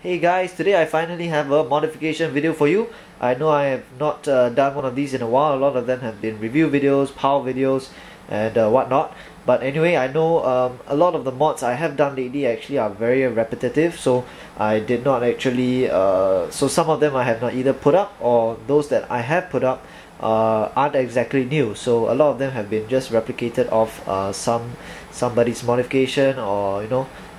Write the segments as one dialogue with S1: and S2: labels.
S1: Hey guys, today I finally have a modification video for you. I know I have not done one of these in a while. A lot of them have been review videos, power videos and whatnot. But anyway, I know a lot of the mods I have done lately actually are very repetitive, so I did not actually, so some of them I have not either put up, or those that I have put up aren't exactly new. So a lot of them have been just replicated off somebody's modification, or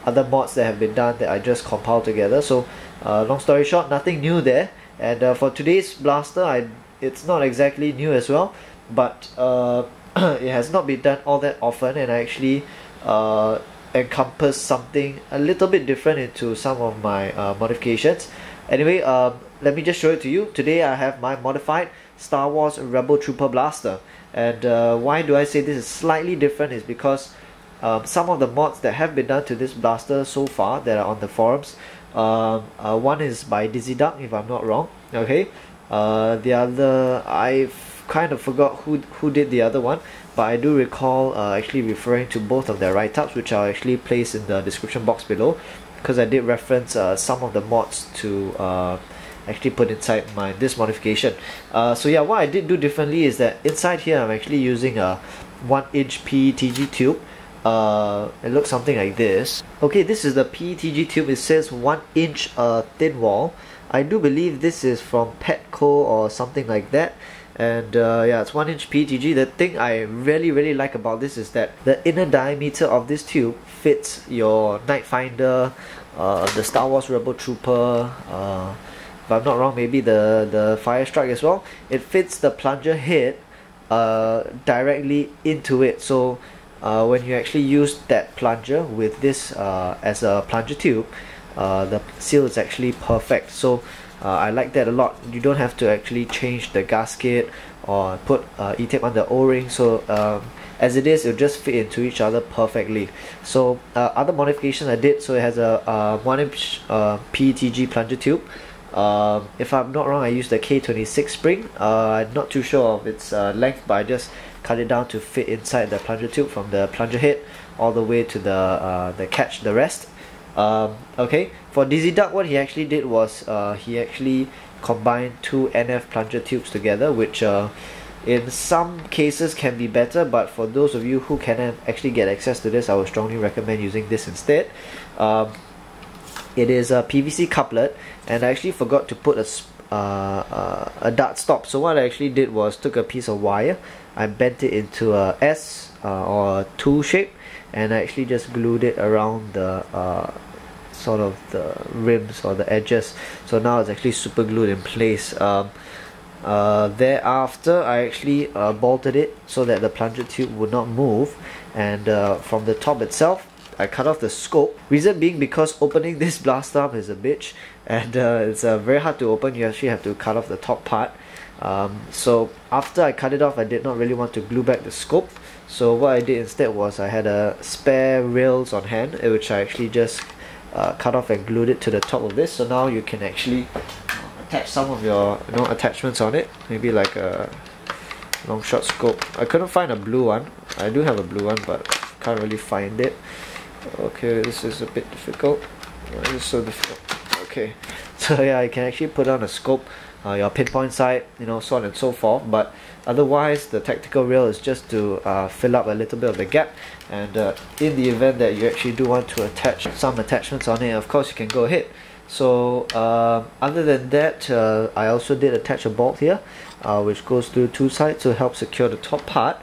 S1: other mods that have been done that I just compiled together. So long story short, nothing new there. And for today's blaster, it's not exactly new as well, but it has not been done all that often, and I actually encompass something a little bit different into some of my modifications. Anyway, let me just show it to you. Today I have my modified Star Wars Rebel Trooper blaster, and why do I say this is slightly different is because some of the mods that have been done to this blaster so far that are on the forums, one is by Dizzy Duck, if I'm not wrong. Okay, the other, I've kind of forgot who did the other one, but I do recall actually referring to both of their write-ups, which I'll actually place in the description box below, because I did reference some of the mods to actually put inside this modification. So yeah, what I did do differently is that inside here I'm actually using a 1-inch PETG tube. It looks something like this. Okay, this is the PETG tube. It says 1-inch thin wall. I do believe this is from Petco or something like that. And yeah, it's 1-inch PETG. The thing I really like about this is that the inner diameter of this tube fits your Night Finder, the Star Wars Rebel Trooper, if I'm not wrong, maybe the Fire Strike as well. It fits the plunger head directly into it. So when you actually use that plunger with this as a plunger tube, the seal is actually perfect. So I like that a lot. You don't have to actually change the gasket or put E-tape on the O-ring. So as it is, it'll just fit into each other perfectly. So other modifications I did, so it has a 1-inch PETG plunger tube. If I'm not wrong, I used the K26 spring. I'm not too sure of its length, but I just cut it down to fit inside the plunger tube from the plunger head all the way to the catch, the rest. Okay, for Dizzy Duck, what he actually did was he actually combined two NF plunger tubes together, which in some cases can be better, but for those of you who can actually get access to this, I would strongly recommend using this instead. It is a PVC coupler, and I actually forgot to put a dart stop. So what I actually did was took a piece of wire, I bent it into a S or a 2 shape, and I actually just glued it around the sort of the rims or the edges. So now it's actually super glued in place. Thereafter, I actually bolted it so that the plunger tube would not move, and from the top itself I cut off the scope. Reason being because opening this blaster up is a bitch, and it's very hard to open. You actually have to cut off the top part. So after I cut it off, I did not really want to glue back the scope. So what I did instead was I had a spare rails on hand, which I actually just cut off and glued it to the top of this. So now you can actually attach some of your attachments on it. Maybe like a long shot scope. I couldn't find a blue one. I do have a blue one, but can't really find it. Okay, this is a bit difficult. Why is it so difficult? Okay, so yeah, you can actually put on a scope, your pinpoint sight, so on and so forth. But otherwise, the tactical rail is just to fill up a little bit of the gap. And in the event that you actually do want to attach some attachments on it, of course you can go ahead. So other than that, I also did attach a bolt here, which goes through two sides to help secure the top part.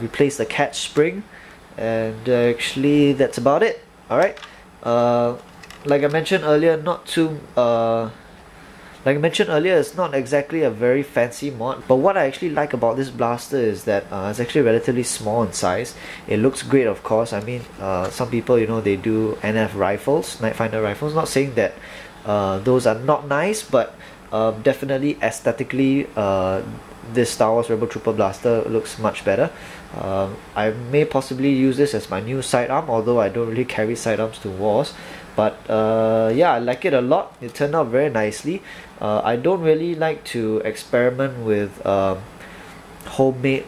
S1: Replace the catch spring, and actually that's about it. Alright, like I mentioned earlier, it's not exactly a very fancy mod, but what I actually like about this blaster is that it's actually relatively small in size. It looks great, of course. I mean, some people, they do NF rifles, Night Finder rifles. Not saying that those are not nice, but definitely aesthetically, this Star Wars Rebel Trooper blaster looks much better. I may possibly use this as my new sidearm, although I don't really carry sidearms to wars. But yeah, I like it a lot. It turned out very nicely. I don't really like to experiment with homemade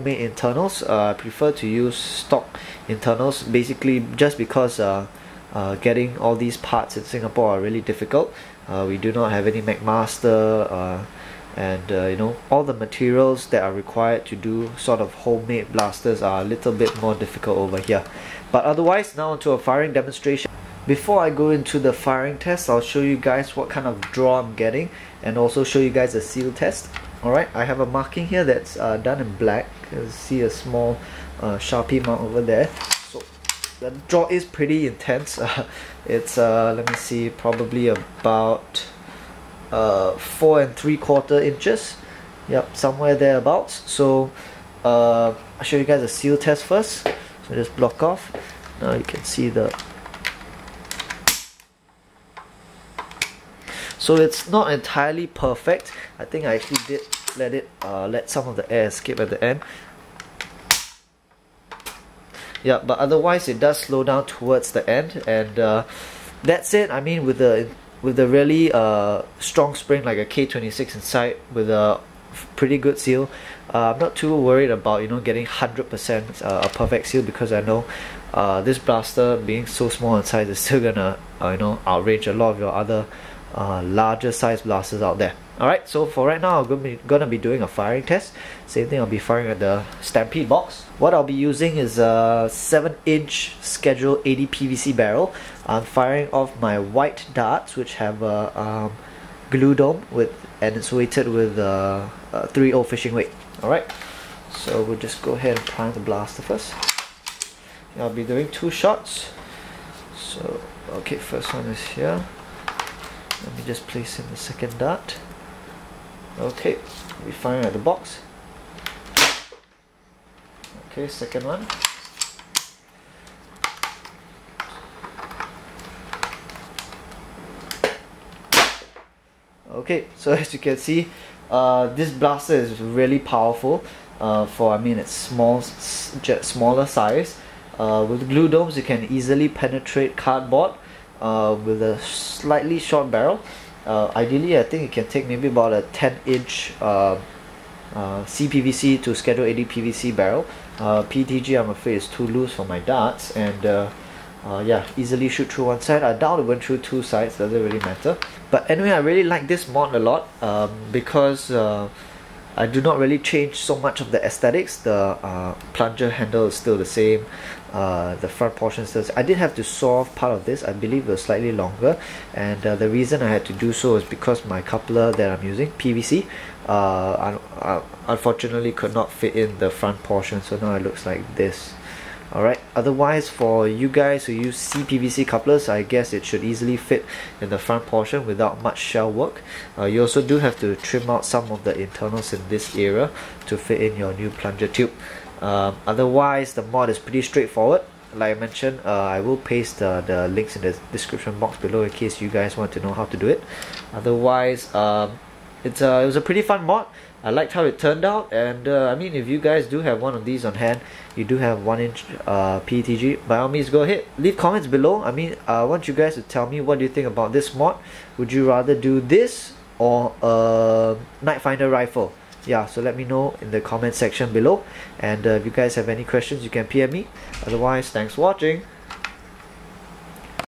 S1: internals. I prefer to use stock internals, basically just because getting all these parts in Singapore are really difficult. We do not have any McMaster, and you know, all the materials that are required to do sort of homemade blasters are a little bit more difficult over here. But otherwise, now onto a firing demonstration. Before I go into the firing test, I'll show you guys what kind of draw I'm getting and also show you guys a seal test. Alright, I have a marking here that's done in black. You can see a small Sharpie mark over there. So the draw is pretty intense. It's let me see, probably about 4 3/4 inches. Yep, somewhere thereabouts. So I'll show you guys a seal test first. So just block off. Now you can see the. So it's not entirely perfect. I think I actually did let some of the air escape at the end. Yeah, but otherwise it does slow down towards the end, and that's it. I mean, with the really strong spring like a K26 inside with a pretty good seal, I'm not too worried about, you know, getting 100% a perfect seal, because I know this blaster, being so small in size, is still gonna you know, outrange a lot of your other larger size blasters out there. Alright, so for right now, I'm gonna be doing a firing test. Same thing, I'll be firing at the Stampede box. What I'll be using is a 7-inch Schedule 80 PVC barrel. I'm firing off my white darts, which have a glue dome and it's weighted with 3/0 fishing weight. Alright, so we'll just go ahead and prime the blaster first. I'll be doing 2 shots. So, okay, first one is here. Let me just place in the second dart. Okay, we'll be firing at the box. Okay, second one. Okay, so as you can see, this blaster is really powerful for, I mean, it's smaller size. With glue domes, you can easily penetrate cardboard. With a slightly short barrel, ideally I think it can take maybe about a 10-inch CPVC to Schedule 80 PVC barrel. PETG, I'm afraid, is too loose for my darts, and yeah, easily shoot through one side. I doubt it went through 2 sides, doesn't really matter. But anyway, I really like this mod a lot because I do not really change so much of the aesthetics. The plunger handle is still the same. The front portion still. I did have to saw off part of this. I believe it was slightly longer, and the reason I had to do so is because my coupler that I'm using, PVC, unfortunately could not fit in the front portion, so now it looks like this. Alright, otherwise for you guys who use CPVC couplers, I guess it should easily fit in the front portion without much shell work. You also do have to trim out some of the internals in this area to fit in your new plunger tube. Otherwise, the mod is pretty straightforward. Like I mentioned, I will paste the links in the description box below in case you guys want to know how to do it. Otherwise, it was a pretty fun mod. I liked how it turned out, and I mean, if you guys do have one of these on hand, you do have 1-inch PETG, by all means go ahead. Leave comments below. I mean, I want you guys to tell me what do you think about this mod. Would you rather do this or a Night Finder rifle? Yeah, so let me know in the comment section below, and if you guys have any questions, you can PM me. Otherwise, thanks for watching.